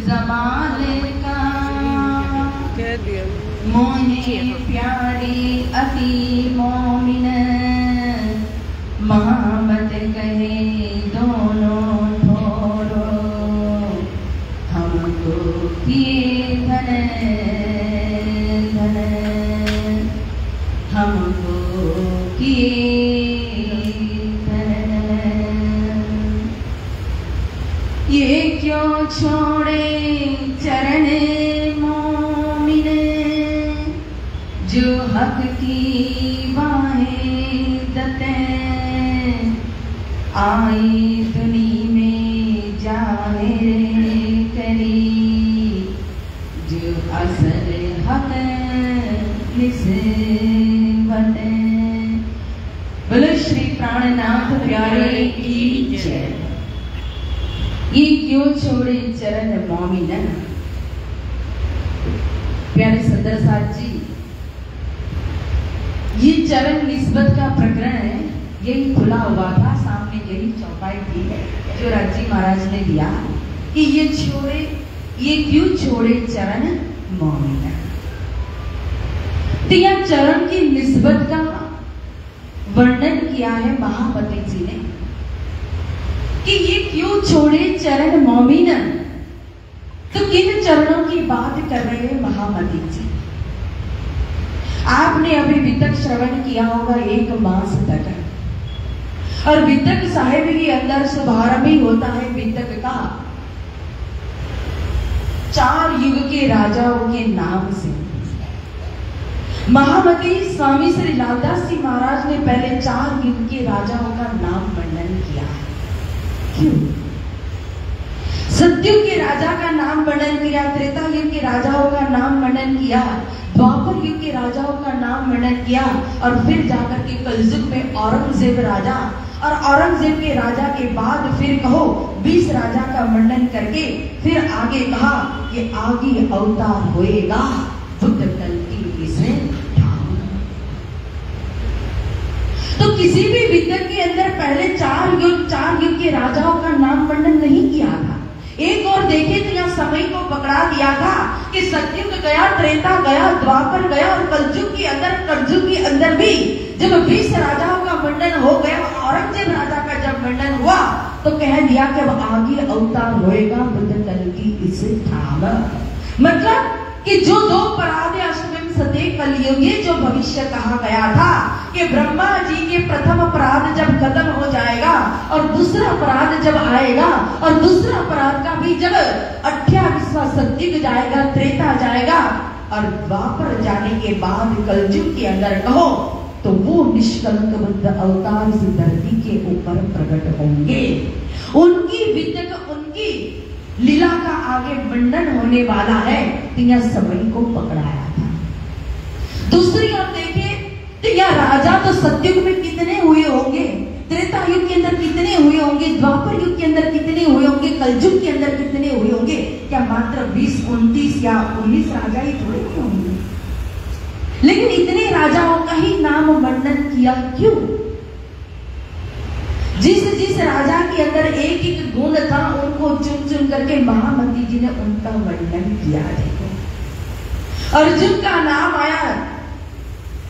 जमाने का मोहे प्यारी अति मोमिन मोहम्मद कहे दोनों ठोरो हमको किए धन धन हमको किए धन। ये क्यों छोड़े चरण मोमिन जो हक की बाहें दते आई दुनी में जाहिर करी जो असल हक निस्बत। बोलो श्री प्राणनाथ प्यारे की जय। ये क्यों छोड़े चरण मोमिन। प्यारे सदर साहब जी, ये चरण निस्बत का प्रकरण है, यही खुला हुआ था सामने, यही चौपाई थी जो राजी महाराज ने दिया कि ये क्यों छोड़े चरण मोमिन। तो यह चरण की निस्बत का वर्णन किया है महामती जी ने कि ये क्यों छोड़े चरण मोमिन। तो किन चरणों की बात कर रहे हैं महामती जी। आपने अभी वितक श्रवण किया होगा 1 मास तक, और वितक साहिब के अंदर शुभारंभ ही होता है वितक का 4 युग के राजाओं के नाम से। महामती स्वामी श्री लालदास जी महाराज ने पहले 4 युग के राजाओं का नाम वर्णन किया है। क्यों? सतयुग के राजा का नाम वर्णन किया, त्रेता युग के राजाओं का नाम वर्णन किया, द्वापर युग के राजाओं का नाम वर्णन किया, और फिर जाकर के कलयुग में औरंगजेब राजा, और औरंगजेब के राजा के बाद फिर कहो 20 राजा का वर्णन करके फिर आगे कहा कि आगे अवतार होएगा बुद्ध कल की इसमें। तो किसी भी विद्या के अंदर पहले 4 युग के राजाओं का नाम वर्णन नहीं किया था। एक और देखे तो यहाँ समय को पकड़ा दिया था कि सतयुग गया, त्रेता गया, द्वापर गया, और कलयुग के अंदर कलयुग के अंदर भी जब 20 राजाओं का वर्णन हो गया, औरंगजेब राजा का जब वर्णन हुआ तो कह दिया कि अब आगे अवतार होएगा बुद्ध कल की इस ठाम। मतलब कि जो 2 पराधे अष्टम सते कलयुगे जो भविष्य कहा गया था कि ब्रह्मा जी के प्रथम अपराध जब खत्म हो जाएगा और दूसरा अपराध जब आएगा, और दूसरा अपराध का भी जब 28वां सतयुग जाएगा, त्रेता जाएगा, और द्वापर जाने के बाद कलयुग के अंदर कहो तो वो निष्कलंक बुद्ध अवतार इस धरती के ऊपर प्रकट होंगे। उनकी विद्यक, उनकी लीला का आगे वर्णन होने वाला है। तो यह समय को पकड़ाया था। दूसरी ओर देखे तो यह राजा तो सतयुग में कितने हुए होंगे, त्रेता युग के अंदर कितने हुए होंगे, द्वापर युग के अंदर कितने हुए होंगे, कलयुग के अंदर कितने हुए होंगे। क्या मात्र 20, 29 या 19 राजा ही थोड़े हुए होंगे। लेकिन इतने राजाओं का ही नाम वर्णन किया क्यों? जिस राजा के अंदर एक एक गुण था उनको चुन चुन करके महामती जी ने उनका वर्णन किया। देखो अर्जुन का नाम आया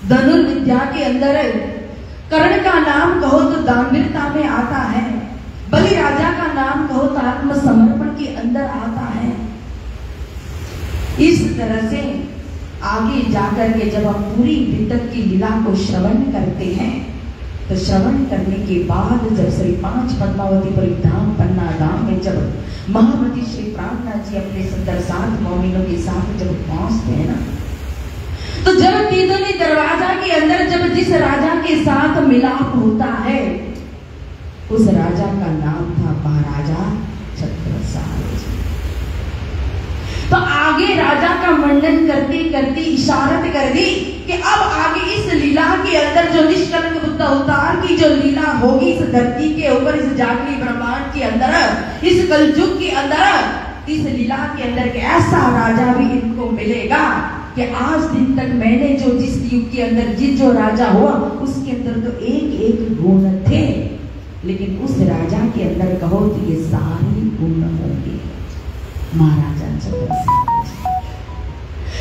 धनुर्विद्या के अंदर, कर्ण का नाम कहो तो दानवीरता में आता है, बलि राजा का नाम कहो तो आत्मसमर्पण के अंदर आता है। इस तरह से आगे जाकर के जब हम पूरी वितक की लीला को श्रवण करते हैं तो श्रवण करने के बाद जब श्री 5 पद्मावतीपुरी धाम पन्ना धाम में जब महामती श्री प्राणनाथ जी अपने सुंदर 7 मोमिनों के साथ जब पहुंचते हैं ना, तो जब तीनों दरवाजा के अंदर जब जिस राजा के साथ मिलाप होता है उस राजा का नाम था महाराजा छत्रसाल। तो आगे राजा का वर्णन करते करते इशारत कर दी कि अब आगे इस लीला के अंदर जो निष्कलंक बुद्ध अवतार की जो लीला होगी इस धरती के ऊपर, इस जागरी ब्रह्मांड के अंदर, इस कलयुग के अंदर, इस लीला के अंदर के ऐसा राजा भी इनको मिलेगा कि आज दिन तक मैंने जो जिस युग के अंदर जिस जो राजा हुआ उसके अंदर तो एक एक गुण थे, लेकिन उस राजा के अंदर कहो तो ये सारे गुण होंगे। महाराजा छत्रसाल।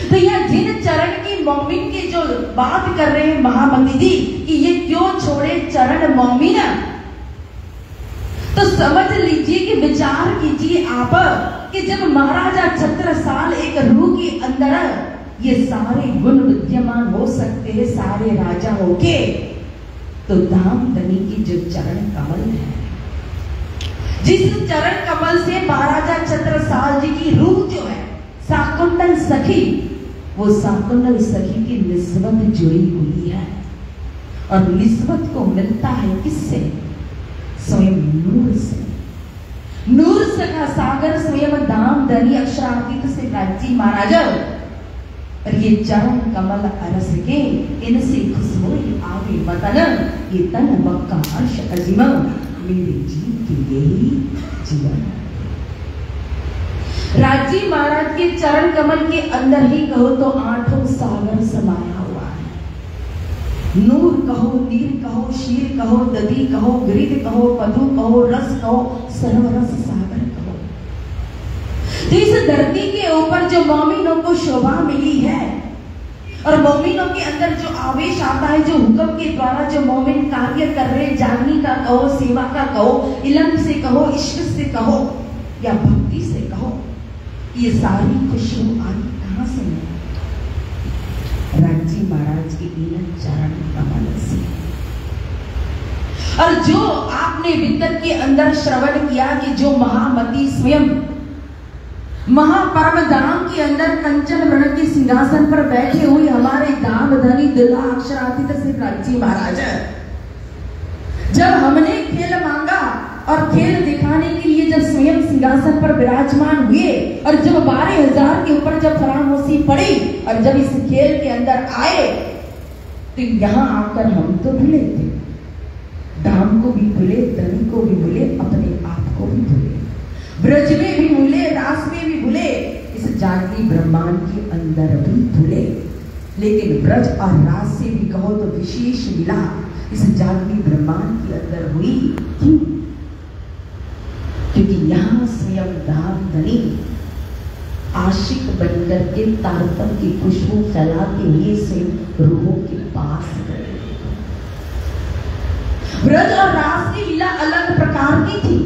तो यह जिन चरण की मोमिन की जो बात कर रहे हैं महामंत्री जी कि ये क्यों छोड़े चरण मोमिन, तो समझ लीजिए कि विचार कीजिए आप कि जब महाराजा छत्रसाल एक रूह के अंदर ये सारे गुण विद्यमान हो सकते हैं सारे राजा होके, तो धामधनी की जो चरण कमल है, जिस चरण कमल से महाराजा छत्रसाल जी की रूह जो है शाकुंतल सखी, वो शाकुंतल सखी की निस्बत जुड़ी हुई है। और निस्बत को मिलता है किससे? स्वयं नूर से। नूर सखा सागर स्वयं धामधनी अक्षरातीत से प्राची महाराजा। और ये चरण कमल अरस के इनसे खुशबू आवे मतन, ये तन मक्का हर्ष अजीम, मेरे जीव के यही जीवन। राजी महाराज के चरण कमल के अंदर ही कहो तो आठों सागर समाया हुआ है। नूर कहो, नीर कहो, शीर कहो, दधी कहो, गिरिध कहो, मधु कहो, रस कहो, सर्वरस सागर कहो। तो इस धरती के ऊपर जो मोमिनों को शोभा मिली है और मोमिनों के अंदर जो आवेश आता है, जो हुक्म के द्वारा जो मोमिन कार्य कर रहे, जागनी का कहो, सेवा का कहो, इल्म से कहो, इश्क से कहो या भक्ति से कहो, ये सारी खुशबू आई कहां से मिली? राजी महाराज के इन चरण कमल से। और जो आपने विद्वत के अंदर श्रवण किया कि जो महामती स्वयं महापरम धाम के अंदर कंचन वर्ण के सिंहासन पर बैठे हुए हमारे धामधनी दुल्हा अक्षरातीत से प्राची महाराज, जब हमने खेल मांगा और खेल दिखाने के लिए जब स्वयं सिंहासन पर विराजमान हुए और जब 12,000 के ऊपर जब फरामोशी पड़ी और जब इस खेल के अंदर आए, तो यहां आकर हम तो भूले थे, धाम को भी भूले, धनी को भी भूले, अपने आप को भी भूले, ब्रज में भी भूले, रास में भी भूले, इस जागती ब्रह्मांड के अंदर भी भूले। लेकिन ब्रज और रास से भी कहो तो विशेष लीला इस जागती ब्रह्मांड के अंदर हुई। क्यों? क्योंकि यहां स्वयं धामधनी आशिक बनकर के तारतम की खुशबू फैलाते हुए स्वयं रूहों के पास गए। ब्रज और रास की लीला अलग प्रकार की थी।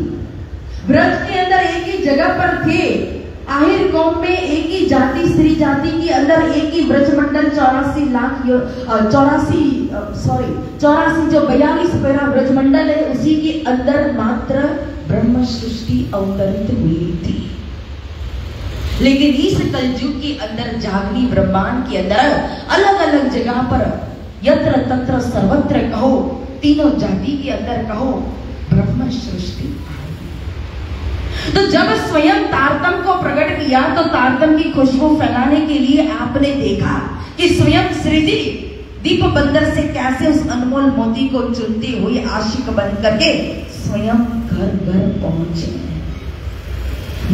ब्रज के अंदर एक ही जगह पर थे, आहिर कौम में एक ही जाति, स्त्री जाति के अंदर एक ही ब्रजमंडल 84 जो 42 पैरा ब्रजमंडल है, उसी के अंदर मात्र ब्रह्म सृष्टि अवतरित हुई थी। लेकिन इस कलयुग के अंदर जागनी ब्रह्मांड के अंदर अलग अलग जगह पर यत्र तत्र सर्वत्र कहो, तीनों जाति के अंदर कहो, ब्रह्म सृष्टि। तो जब स्वयं तारतम को प्रकट किया तो तारतम की खुशबू फैलाने के लिए आपने देखा कि स्वयं श्रीजी दीप बंदर से कैसे उस अनमोल मोती को चुनते हुए आशिक बन करके स्वयं घर घर पहुंचे।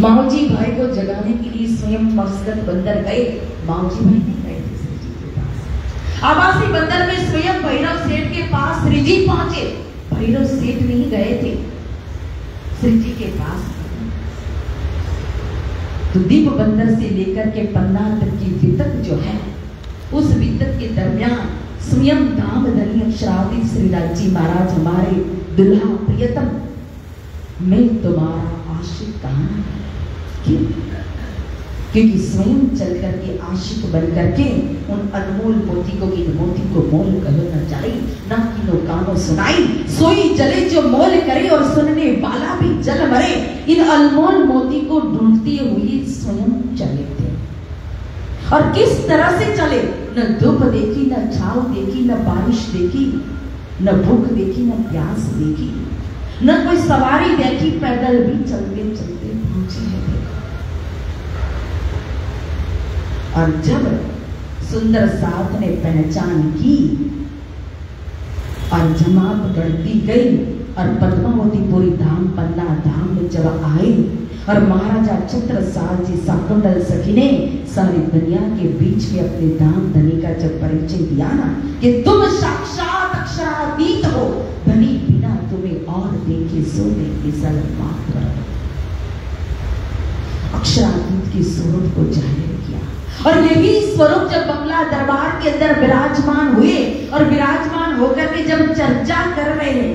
माऊजी भाई को जगाने के लिए स्वयं मस्कत बंदर गए, माऊजी भाई नहीं गए थे श्रीजी के पास। आवासी बंदर में स्वयं भैरव सेठ के पास श्रीजी पहुंचे, भैरव सेठ नहीं गए थे श्रीजी के पास। तो दीप बंदर से लेकर के पन्ना तक की वितक जो है, उस वितक के दरमियान स्वयं धामधनी अक्षरातीत श्री राजी महाराज हमारे दुल्हा प्रियतम, मैं तुम्हारा आशिक कहां है? क्यों? क्योंकि स्वयं चल करके आशिक बन करके उन अनमोल मोती को, इन मोती को मोल कहो न जाई, ना किनो कानो सुनाई, सोई जले जो मोल करे और सुनने वाला भी जल मरे। इन अनमोल मोती को ढूंढते हुए स्वयं चले थे। और किस तरह से चले? न धूप देखी, न छाव देखी, न बारिश देखी, न भूख देखी, न प्यास देखी, न कोई सवारी देखी, पैदल भी चलते चलते पहुंचे हैं। और जब सुंदर साथ ने पहचान की और जमात बढ़ती गई और पद्मावती पूरी धाम पन्ना धाम में जब आए और महाराजा छत्रसाल जी शाकुंतल सखी ने सारी दुनिया के बीच में अपने धाम धनी का जब परिचय दिया ना कि तुम साक्षात अक्षरातीत हो, धनी बिना तुम्हें और देखे सो देखे सल मात्र। अक्षरातीत के स्वरूप को जाहिर किया। और यही स्वरूप जब बंगला दरबार के अंदर विराजमान हुए और विराजमान होकर के जब चर्चा कर रहे हैं,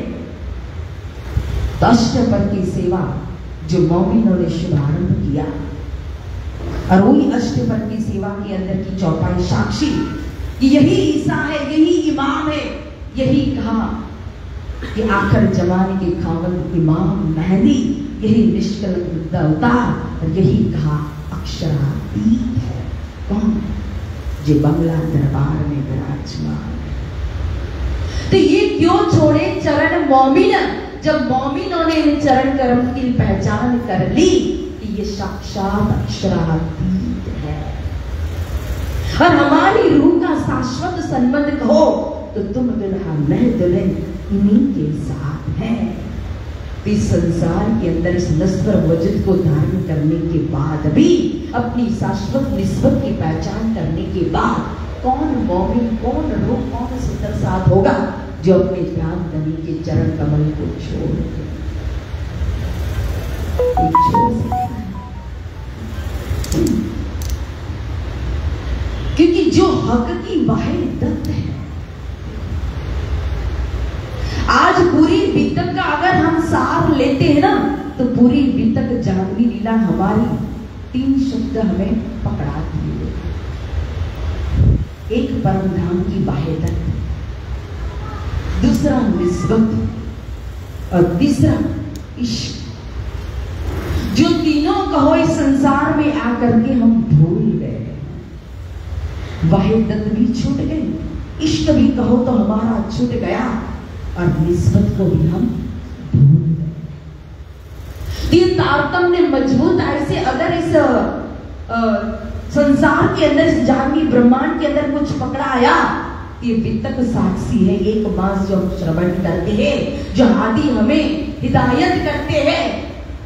तो अष्टपर की सेवा जो मोमिनों ने शुभारंभ किया, और वही अष्टपर की सेवा के अंदर की चौपाई साक्षी कि यही ईसा है, यही इमाम है, यही कहा कि आखिर जमाने के खावंद इमाम मेहदी, यही निष्कलंक मुद्दा उतार, और यही कहा अक्षरातीत है। कौन? जो बंगला दरबार में विराजमान है। तो ये क्यों छोड़े चरण मोमिन? जब मोमिनों ने इन चरण कर्म की पहचान कर ली कि ये साक्षात अक्षरातीत है, और हमारी रूह का शाश्वत संबंध कहो तो तुम दुल्हा मैं दुल्हन इन्हीं के साथ है। इस संसार के अंदर इस नश्वर वजूद को धारण करने के बाद भी, अपनी शाश्वत निस्बत की पहचान करने के बाद, कौन मोमिन, कौन रूह, कौन सुंदर साथ होगा जो अपने ध्यान तनी के चरण कमल को छोड़ सकता है? क्योंकि जो हक की वाहिदत है, आज पूरी बीतक का अगर हम सार लेते हैं ना, तो पूरी बीतक जागवी लीला हमारी 3 शब्द हमें पकड़ा दिए। एक परम धाम की वाहिदत, दूसरा निस्बत, और तीसरा इश्क। जो तीनों कहो इस संसार में आकर के हम भूल गए। वाहिदत भी छूट गई, इश्क भी कहो तो हमारा छूट गया, और निस्बत को भी हम भूल गए। ये तारतम्य मजबूत ऐसे अगर इस संसार के अंदर, इस जागनी ब्रह्मांड के अंदर कुछ पकड़ा आया, ये वितक साक्षी है। एक मास जो हम श्रवण करते हैं, जो आदि हमें हिदायत करते हैं,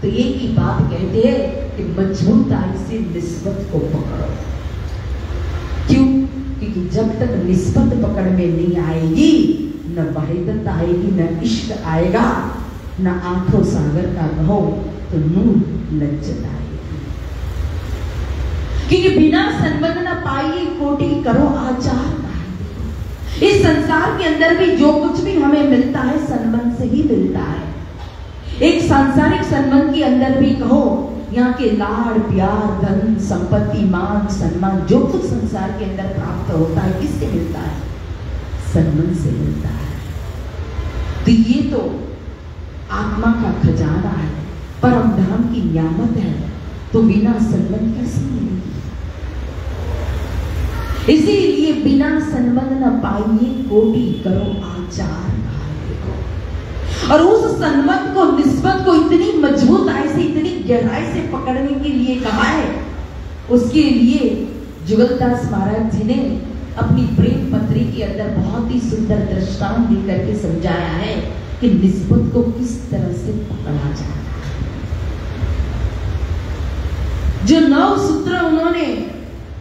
तो एक ही बात कहते हैं कि मजबूताई से निस्बत को पकड़ो। क्यों? क्योंकि जब तक निस्बत पकड़ में नहीं आएगी, न वाहिदत आएगी, न इश्क आएगा, न आंखों सागर का कहो तो नूर लज्जत आएगी। क्योंकि बिना संबंध न पाइए कोटि करो आचार। इस संसार के अंदर भी जो कुछ भी हमें मिलता है संबंध से ही मिलता है। एक सांसारिक संबंध के अंदर भी कहो, यहाँ के लाड़ प्यार, धन संपत्ति, मान सम्मान, जो कुछ संसार के अंदर प्राप्त होता है, किससे मिलता है? संबंध से मिलता है। तो ये तो आत्मा का खजाना है, परम धाम की नियामत है, तो बिना संबंध कैसे मिलेगी? इसीलिए बिना संबंध न पाइए कोटि करो आचार। और उस संबंध को, निस्बत को इतनी मजबूताई से, इतनी गहराई से पकड़ने के लिए कहा है, उसके लिए जुगलदास महाराज जी ने अपनी प्रेम पत्री के अंदर बहुत ही सुंदर दृष्टांत देकर के समझाया है कि निस्बत को किस तरह से पकड़ा जाए। जो 9 सूत्र उन्होंने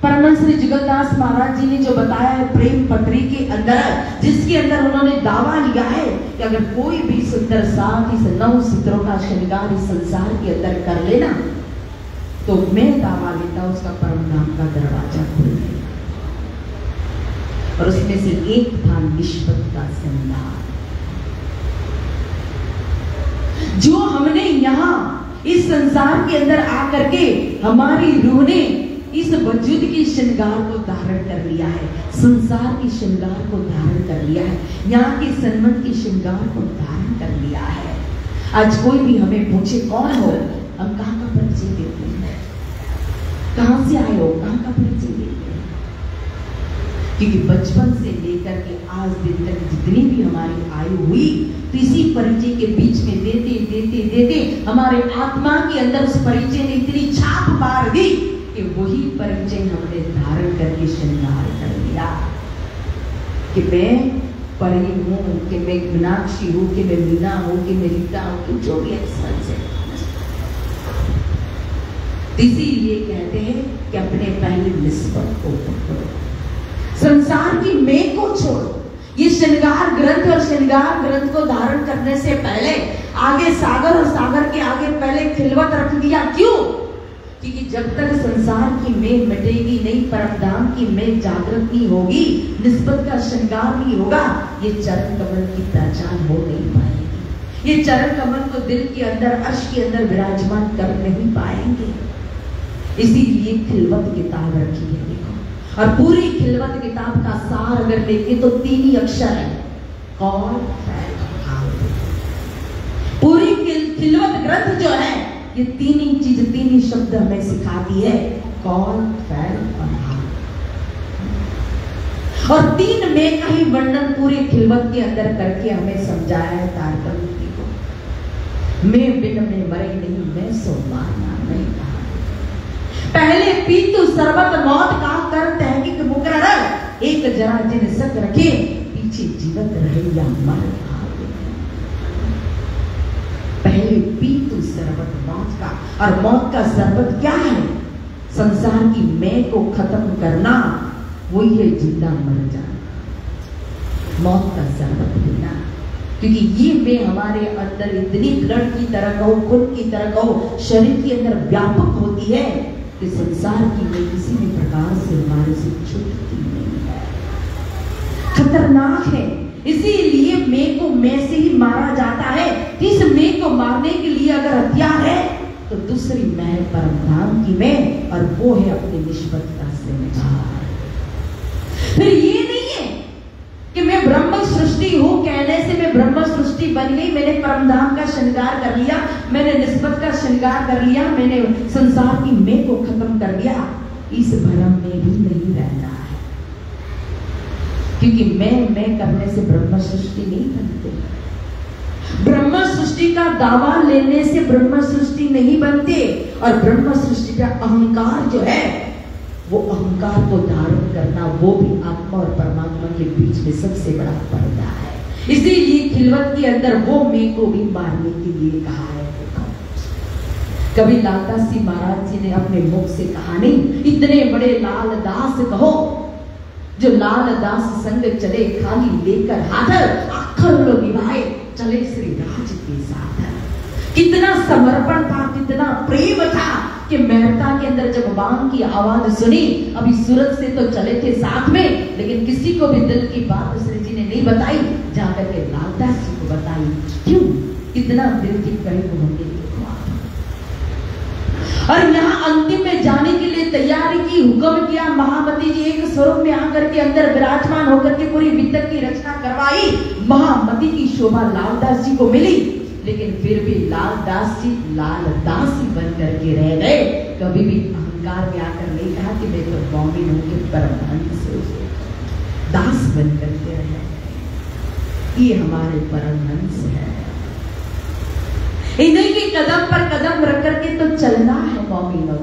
परम श्री जुगलदास महाराज जी ने जो बताया है प्रेम पत्री के अंदर, जिसके अंदर उन्होंने दावा लिया है कि अगर कोई भी सुंदर साथ इस 9 सूत्रों का श्रृंगार इस संसार के अंदर कर लेना, तो मैं दावा लेता उसका परम धाम का दरवाजा खुल गया। और उसमें से एक था निष्पत का श्रृंगार, जो हमने यहाँ इस संसार के अंदर आकर के हमारी रूह ने इस वजूद के श्रृंगार को धारण कर लिया है, संसार के श्रृंगार को धारण कर लिया है, यहाँ के संबंध के श्रृंगार को धारण कर लिया है। आज कोई भी हमें पूछे कौन हो, हम कहाँ का परिचय देते हैं? कहाँ से आए हो, कहाँ का परिचय देते हैं? क्योंकि बचपन से लेकर के आज दिन तक जितनी भी हमारी आयु हुई, तो इसी परिचय के बीच में देते देते देते हमारे आत्मा के अंदर उस परिचय ने इतनी छाप मार दी कि वही परिचय हमने धारण करके श्रृंगार कर लिया कि मैं परी हूँ, कि मैं मीनाक्षी हूँ, कि मैं मीना हूँ, कि मैं रीता हूँ, कि जो भी एक्सपेंस है। इसीलिए कहते हैं कि अपने पहले निस्बत को पकड़ो, संसार की मैं को छोड़ो। ये श्रृंगार ग्रंथ और श्रृंगार ग्रंथ को धारण करने से पहले आगे सागर और सागर के आगे पहले खिलवत रख दिया। क्यों? क्योंकि जब तक संसार की मेघ मिटेगी नहीं, परमधाम की मेघ जागृत नहीं होगी, निस्बत का श्रृंगार नहीं होगा, ये चरण कमल की पहचान हो नहीं पाएगी। ये चरण कमल को दिल के अंदर, अर्श के अंदर विराजमान कर नहीं पाएंगे। इसीलिए खिलवत किताब रखी है, देखो। और पूरी खिलवत किताब का सार अगर देखें तो 3 ही अक्षर है, कौन पूरी खिलवत ग्रंथ जो है ये 3 ही चीज, 3 ही शब्द हमें सिखाती है, कौन, फैल और हाल। और 3 में का ही वर्णन पूरे खिलवत के अंदर करके हमें समझाया है तारतम्य को। मैं बिन में मरे नहीं, मैं सो मारना नहीं कहा। पहले पीतु सर्वत मौत का कर तहकीक मुकर्रर, एक जरा जिन सक रखे, पीछे जीवित रहे या मर। पहले पीतु शरबत मौत का, और मौत का शरबत क्या है? संसार की मैं को खत्म करना, वही है जिंदा मर जाना, मौत का शरबत पीना। क्योंकि ये मैं हमारे अंदर इतनी ब्लड की तरह कहो, खून की तरह कहो, शरीर के अंदर व्यापक होती है कि संसार की मैं किसी भी प्रकार से हमारे से छूटती नहीं है, खतरनाक है। इसीलिए मैं को मैं से ही मारा जाता है। इस मैं को मारने के लिए अगर हथियार है तो दूसरी मैं परमधाम की मैं, और वो है अपनी निष्पक्षता से निभार। फिर ये नहीं है कि मैं ब्रह्म सृष्टि हूं, कहने से मैं ब्रह्म सृष्टि बन गई, मैंने परमधाम का श्रृंगार कर लिया, मैंने निष्पत्त का श्रृंगार कर लिया, मैंने संसार की मैं को खत्म कर दिया। इस भ्रम में भी नहीं रहना है, क्योंकि मैं करने से ब्रह्म सृष्टि नहीं बनती। ब्रह्म सृष्टि का दावा लेने से ब्रह्म सृष्टि नहीं बनते। और ब्रह्म सृष्टि का अहंकार जो है, वो अहंकार को धारण करना, वो भी आत्मा और परमात्मा के बीच में सबसे बड़ा पर्दा है। इसीलिए खिलवत के अंदर वो मैं को भी मारने के लिए कहा है। कभी लालदास जी महाराज जी ने अपने मुख से कहा नहीं, इतने बड़े लालदास कहो, जो लालदास संग चले खाली लेकर हाथर, आखर लो निभाए चले श्री राज के साथ। कितना समर्पण था, कितना प्रेम था कि मेहता के अंदर जब बांग की आवाज सुनी, अभी सूरत से तो चले थे साथ में, लेकिन किसी को भी दिल की बात श्री जी ने नहीं बताई, जाकर के लालदास जी को बताई। क्यों? इतना दिल के करीब होंगे। और यहाँ अंतिम में जाने के लिए तैयारी की, हुक्म किया। महामती जी एक स्वरूप में आकर के अंदर विराजमान होकर के पूरी विद्या की रचना करवाई। महामती की शोभा लालदास जी को मिली, लेकिन फिर भी लालदास जी लालदास ही बन करके रह गए। कभी भी अहंकार में आकर नहीं कहा कि मैं तो मौमिन हूं, कि परमहंस दास बन करके रहे। ये हमारे परमहंस है। इन्हीं के कदम पर कदम रख करके तो चलना है मौमिनों,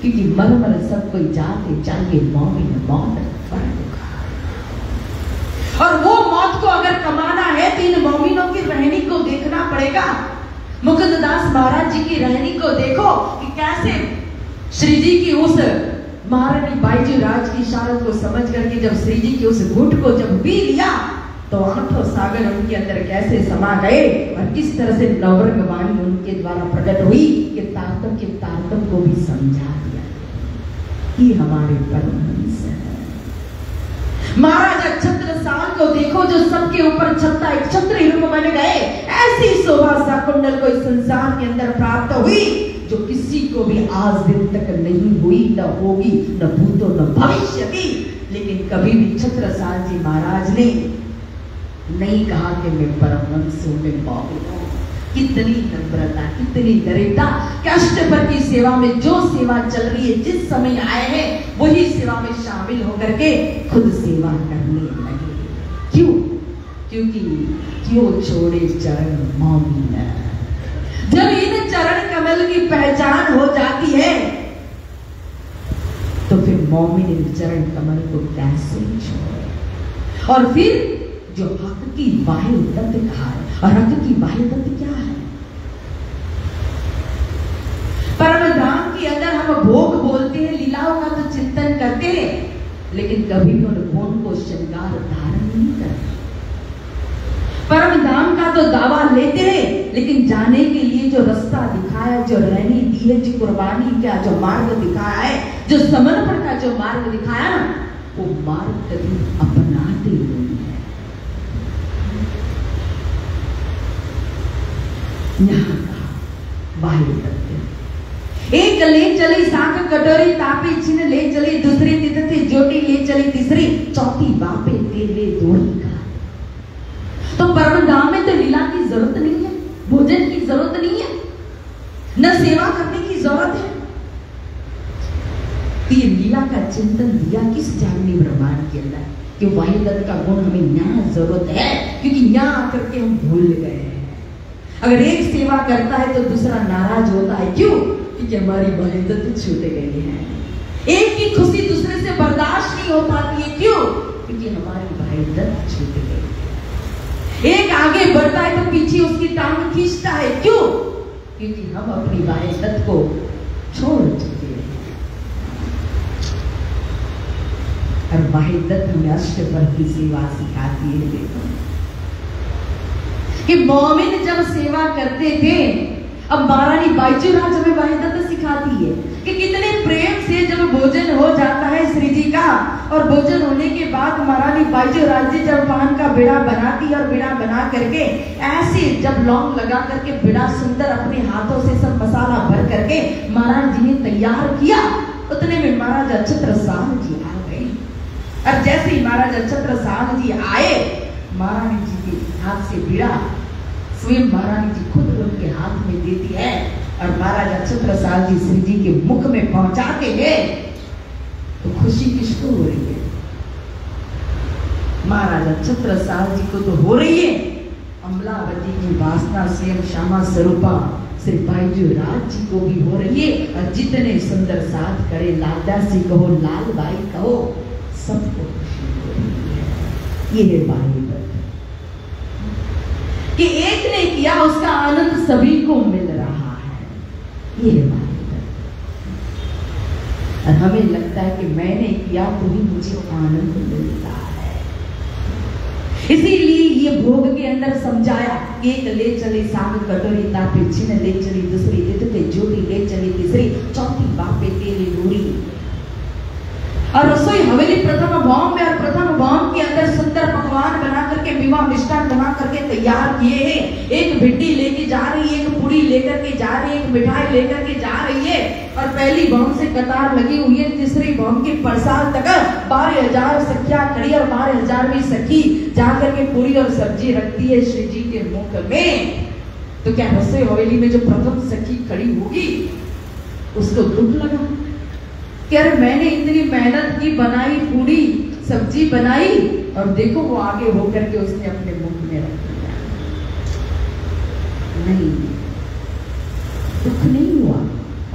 क्योंकि मर मर सब कोई जाते चाहिए मौमिन मौत पर। और वो मौत को अगर कमाना है तो इन मौमिनों की रहनी को देखना पड़ेगा। मुकुंददास महाराज जी की रहनी को देखो कि कैसे श्री जी की उस महारानी बाईजी राज की इशारत को समझ करके जब श्री जी की उस घुट को जब पी लिया, तो आठों सागर उनके अंदर कैसे समा गए, और किस तरह से नवरंग वाणी उनके द्वारा प्रकट हुई कि तारतम्य के तारतम्य को भी समझा दिया। ये हमारे परमहंस है। महाराजा छत्रसाल को देखो, जो सबके ऊपर छत्ता एक छत्र रूप बन गए। ऐसी शोभा शाकुंतल को इस संसार के अंदर प्राप्त हुई, जो किसी को भी आज दिन तक नहीं हुई, न होगी, न भूतो न भविष्य की। लेकिन कभी भी छत्रसाल जी महाराज ने नहीं कहा कि मैं परमहंस हूं, मैं मौमिन हूं। कितनी नम्रता, कितनी दरिद्रता। कष्टपर की सेवा में जो सेवा चल रही है, जिस समय आए हैं वही सेवा में शामिल होकर के खुद सेवा करने लगे। क्यों? क्योंकि क्यों छोड़े चरण मौमिन। जब इन चरण कमल की पहचान हो जाती है तो फिर मौमिन इन चरण कमल को कैसे छोड़े। और फिर जो हक की बाह्य तत्व कहा है, और हक की बाह्य तत्व क्या है? परमधाम के अंदर हम भोग बोलते हैं, लीलाओं का तो चिंतन करते हैं, लेकिन कभी भी उन भोग को श्रृंगार धारण नहीं करते। परमधाम का तो दावा लेते हैं, लेकिन जाने के लिए जो रास्ता दिखाया, जो रहनी दी है, जो कुर्बानी का जो मार्ग दिखाया है, जो समर्पण का जो मार्ग दिखाया ना, वो मार्ग कभी अपनाते नहीं है। यहाँ का बाह्य तत्व एक ले चली साख कटोरी तापी छिन ले चली दूसरी तिथि जोटी ले चली तीसरी चौथी बापे तेरे दोही का। तो परम धाम में तो लीला की जरूरत नहीं है, भोजन की जरूरत नहीं है, न सेवा करने की जरूरत है। तो ये लीला का चिंतन दिया किस जागनी ब्रह्मांड के अंदर कि वाहिदत का गुण हमें यहाँ जरूरत है, क्योंकि यहाँ आकर के हम भूल गए हैं। अगर एक सेवा करता है तो दूसरा नाराज होता है, क्यों? क्योंकि हमारी वाहिदत छूट गई है। एक की खुशी दूसरे से बर्दाश्त नहीं हो पाती है, क्यों? क्योंकि हमारी वाहिदत छूट गई है। एक आगे बढ़ता है तो पीछे उसकी टांग खींचता है, क्यों? क्योंकि हम अपनी वाहिदत को छोड़ चुके हैं। और वाहिदत हमें अष्टपर की सेवा सिखाती है। देखो कि मोमिन जब सेवा करते थे, अब महारानी बाईचूराज हमें वाहिदत सिखाती है कि कितने प्रेम से जब भोजन हो जाता है श्री जी का, और भोजन होने के बाद महारानी बाईचूराज जी जब पान का बिड़ा बनाती और बिड़ा बना करके ऐसे जब लौंग लगा करके बिड़ा सुंदर अपने हाथों से सब मसाला भर करके महाराज जी ने तैयार किया, उतने में महाराजा छत्रसाल जी आ गए। और जैसे ही महाराजा छत्रसाल जी आए, महारानी जी के हाथ से बिड़ा स्वयं महारानी जी खुद उनके हाथ में देती है, और महाराजा छत्रसाल जी श्री जी के मुख में पहुंचाते हैं। तो खुशी किसको हो रही है? महाराजा छत्रसाल जी को तो हो रही है, अमलावती की वासना स्वयं श्यामा स्वरूपा श्री बाईचूराज जी को भी हो रही है। और जितने सुंदर साथ करे, लालदा से कहो, लाल बाई कहो, सबको खुशी हो रही है। ये है वाहिदत कि एक ने किया उसका आनंद सभी को मिल रहा है। ये है वाहिदत। और हमें लगता है कि मैंने किया तो ही मुझे आनंद मिलता है। इसीलिए ये भोग के अंदर समझाया, एक ले चली साग कटोरी तापे छिन ले चली दूसरी तिथि जोटी ले चली तीसरी चौथी बापे तेरी डोरी। और रसोई हवेली प्रथम भौम में, और प्रथम भौम के अंदर सुंदर पकवान बना करके विवाह मिष्ठान बना करके तैयार किए हैं। एक भिड्डी लेके जा रही है, एक पूड़ी लेकर के जा रही है, एक मिठाई लेकर के जा रही है। और पहली भौम से कतार लगी हुई है, तीसरी भौम के परसाल तक 12,000 सखियां खड़ी, और 12,000वीं सखी जाकर के पूरी और सब्जी रखती है श्री जी के मुख में। तो क्या रसोई हवेली में जो प्रथम सखी खड़ी होगी उसको दुख लगा कि अरे मैंने इतनी मेहनत की, बनाई पूरी सब्जी बनाई, और देखो वो आगे होकर के उसने अपने मुख में रख दिया। नहीं, दुख नहीं हुआ,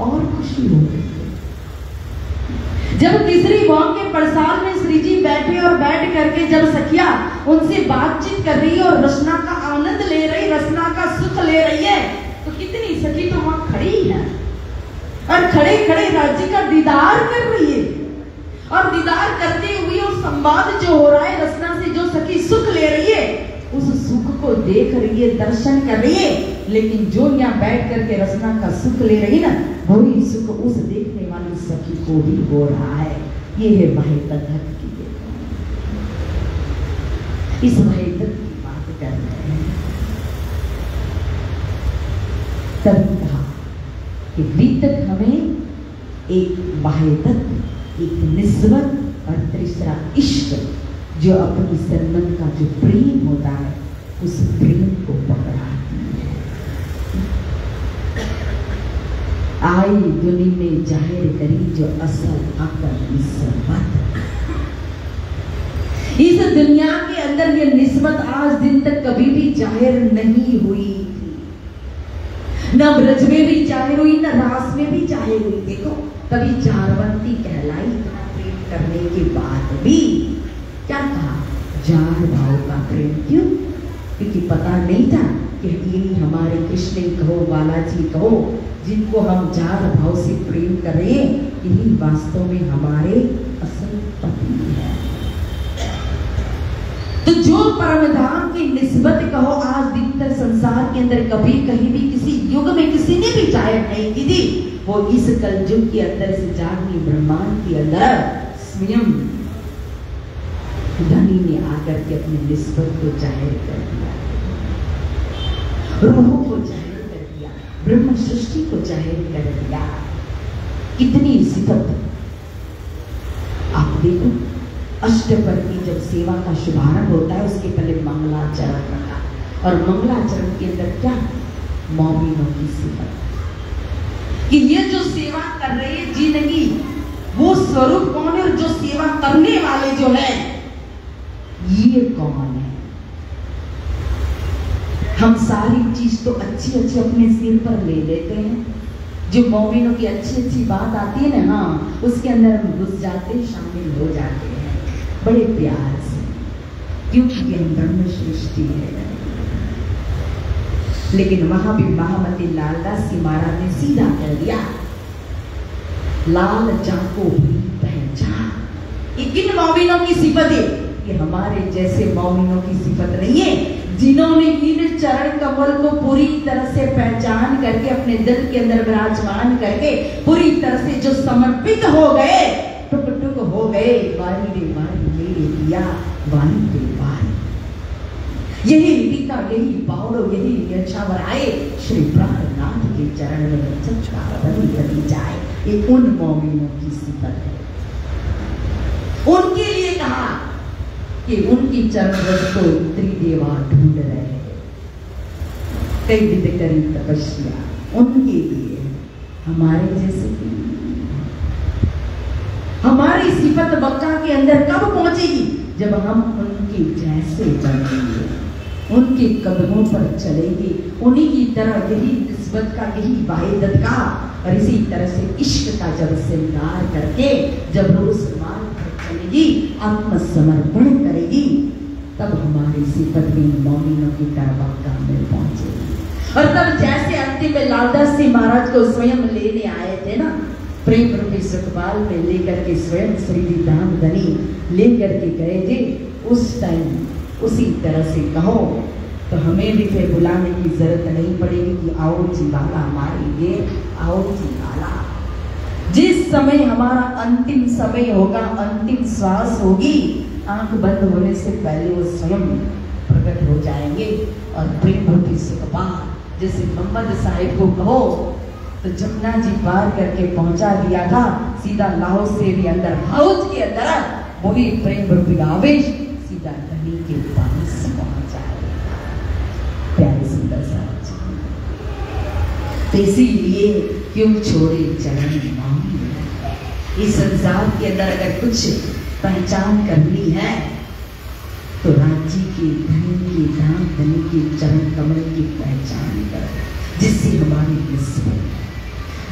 और खुशी हो गई। जब तीसरी भौम के परसाल में श्री जी बैठे, और बैठ करके जब सखिया उनसे बातचीत कर रही है और रसना का आनंद ले रही, रसना का सुख ले रही है, तो कितनी सखी तो वहां खड़ी है और खड़े खड़े राज्य का दीदार कर रही है। और दीदार करते हुए उस संवाद जो हो रहा है रसना से, जो सखी सुख ले रही है, उस सुख को देख रही है, दर्शन कर रही है। लेकिन जो यहाँ बैठ करके रसना का सुख ले रही ना, वही सुख उस देखने वाली सखी को भी हो रहा है। ये है वाहिदत की। इस वाहिदत की बात कर रहे हैं। तब कहा कि बीतक हमें एक वाहिदत, एक निस्बत, और तीसरा इश्क, जो अपनी सन्मत का जो प्रेम होता है उस प्रेम को पकड़ाती है। आई दुनिया में जाहिर करी जो असल अकल निस्बत। इस दुनिया के अंदर ये निस्बत आज दिन तक कभी भी जाहिर नहीं हुई थी, न ब्रज में भी जाहिर हुई, न रास में भी जाहिर हुई। देखो तभी जारवंती कहलाई, इतना प्रेम करने के बाद भी क्या कहा? जार भाव का प्रेम। क्यों? क्योंकि पता नहीं था कि यही हमारे कृष्ण कहो, बालाजी कहो, जिनको हम जार भाव से प्रेम कर रहे हैं, यही वास्तव में हमारे असल पति है। तो जो परम धाम की निस्बत कहो आज दिन तक संसार के अंदर कभी कहीं भी किसी युग में किसी ने भी जाहिर नहीं की थी, वो इस कलयुग के अंदर से जागनी ब्रह्मांड के अंदर स्वयं धनी ने आकर के अपनी निस्बत को जाहिर कर दिया, रूहों को जाहिर कर दिया, ब्रह्म सृष्टि को जाहिर कर दिया। कितनी सिफत आप देखो, अष्टपर की जब सेवा का शुभारंभ होता है उसके पहले मंगलाचरण रखा, और मंगलाचरण के अंदर क्या, मौमिनों की सिफत कि ये जो सेवा कर रहे हैं जिंदगी वो स्वरूप कौन है, और जो सेवा करने वाले जो है ये कौन है। हम सारी चीज तो अच्छी अच्छी अपने सिर पर ले लेते हैं, जो मौमिनों की अच्छी अच्छी बात आती है ना, हाँ उसके अंदर हम घुस जाते हैं, शामिल हो जाते हैं बड़े प्यार से, क्योंकि हम ब्रह्म सृष्टि है। लेकिन वहां भी महामती लालदास जी महाराज ने सीधा कर दिया, लाल जाको भी पहचान। ये किन मौमिनों की सिफत है, ये हमारे जैसे मौमिनों की सिफत नहीं है, जिन्होंने इन चरण कमल को पूरी तरह से पहचान करके अपने दिल के अंदर विराजमान करके पूरी तरह से जो समर्पित हो गए, टुक टुक हो गए, वारी रे वारी मेरे दिया वारी रे वारी। यही टीका, यही पावड़ो, यही यछावर आए, श्री प्राणनाथ के चरण में चक्का बनी करी जाए। ये उन मौमिनों की सिफत है। उनके लिए कहा कि उनकी चरण रज को त्रिदेवा ढूंढ रहे हैं, कई विध करी तपस्या उनके लिए। हमारे जैसे हमारी सिफत बक्का के अंदर कब पहुंचेगी, जब हम उनके जैसे बनेंगे, उनके कदमों पर चलेंगे, उन्हीं की तरह यही निस्बत का, यही वाहिदत का, और इसी तरह से इश्क का जब श्रृंगार करके जब उस मार्ग पर चलेगी, आत्मसमर्पण करेगी, तब हमारी सिफत भी मौमिनों की तरह बक्का में पहुंचेगी। और तब जैसे अंतिम में लालदास जी महाराज को स्वयं लेने आए थे ना, प्रेम रूपी सुखपाल में लेकर के स्वयं श्री धाम धनी लेकर के गए थे, उस टाइम उसी तरह से कहो तो हमें भी फिर बुलाने की जरूरत नहीं पड़ेगी कि आओ जी वाला हमारे लिए, आओ जी वाला। जिस समय हमारा अंतिम समय होगा, अंतिम श्वास होगी, आंख बंद होने से पहले वो स्वयं प्रकट हो जाएंगे। और प्रेम रूपी सुखपाल जैसे मोहम्मद साहिब को कहो तो जमुना जी पार करके पहुंचा दिया था, सीधा लाहौर से भी अंदर हाउस के अंदर वही प्रेम रूपी आवेश सीधा धनी के पास पहुंचा। प्यारे सुंदर सा तो इसीलिए क्यों छोड़े चरण मांग। इस संसार के अंदर अगर कुछ पहचान करनी है तो राज्य के धनी के धाम धनी के चरण कमल की पहचान कर, जिससे हमारी निस्बत,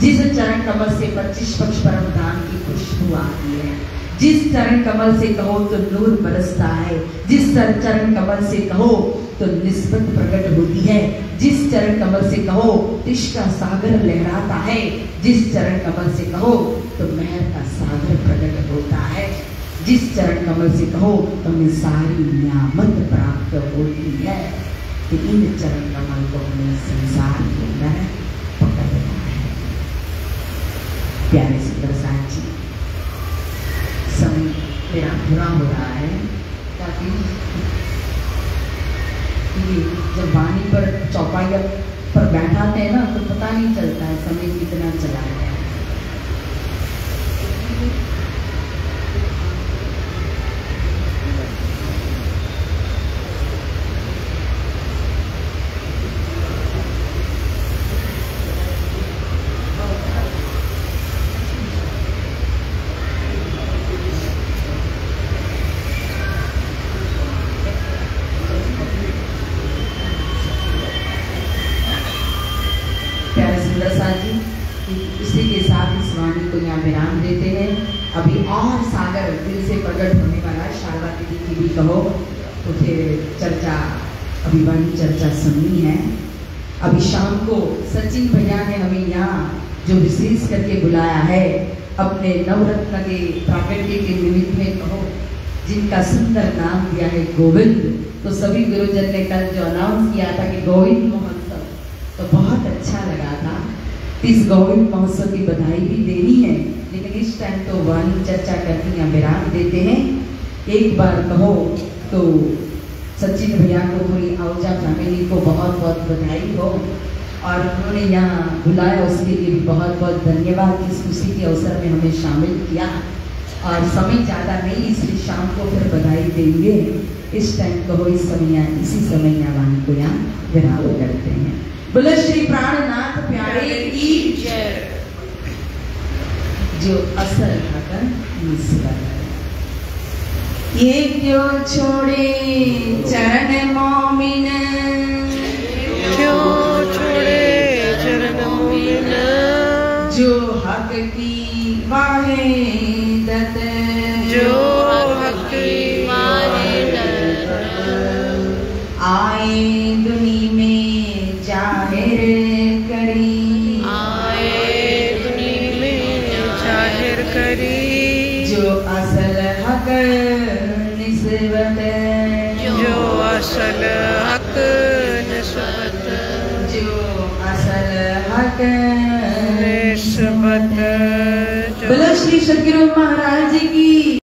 जिस चरण कमल से 25 पक्ष परम धाम की खुशबू आती है, जिस चरण कमल से कहो तो नूर बरसता है, जिस चरण कमल से कहो तो निस्बत प्रकट होती है, जिस चरण कमल से कहो तो इश्क का सागर लहराता है, जिस चरण कमल से कहो तो मेहर का सागर प्रकट होता है, जिस चरण कमल से कहो तो हमें सारी नियामत प्राप्त होती है। तो इन चरण कमल को हमें संसार के अंदर पकड़ना है। प्यारे सुंदर साथ जी, समय मेरा पूरा हो रहा है, ताकि जब वाणी पर चौपाई पर बैठाते हैं ना तो पता नहीं चलता है समय कितना चला गया। इसी के साथ इस वाणी को यहाँ विराम देते हैं। अभी और सागर दिल से प्रकट होने वाला है, शारदा दीदी की भी कहो तो फिर चर्चा, अभी वाणी चर्चा सुननी है। अभी शाम को सचिन भैया ने हमें यहाँ जो विशेष करके बुलाया है, अपने नवरत्न के प्राकट्य के निमित्त में कहो, जिनका सुंदर नाम दिया है गोविंद। तो सभी गुरुजन ने कल जो अनाउंस किया था कि गोविंद महोत्सव, तो बहुत अच्छा लगा था। इस गोविंद महोत्सव की बधाई भी देनी है, लेकिन इस टाइम तो वाणी चर्चा करती हैं, विराम देते हैं। एक बार कहो तो सचिन भैया को, पूरी आहूजा फैमिली को बहुत बहुत बधाई हो, और उन्होंने यहाँ बुलाया उसके लिए भी बहुत बहुत धन्यवाद। इस खुशी के अवसर में हमें शामिल किया, और समय ज़्यादा नहीं इसलिए शाम को फिर बधाई देंगे। इस टाइम कहो इस समय, इसी समय यहाँ वाणी को यहाँ विराम करते हैं। बोलो श्री प्राणनाथ प्यारे की जय। जो असल भगन ईश्वर, ये क्यों छोड़े चरण मोमिन, क्यों छोड़े चरण मोमिन, जो हक की वाहिदत, जो हक की वाहिदत, आए दुनी में जाहिर करी, आए दुनी में जाहिर करी, जो असल हक निस्बत, जो असल हक निस्बत, जो असल हक निस्बत। बोलो श्री सतगुरु महाराज जी की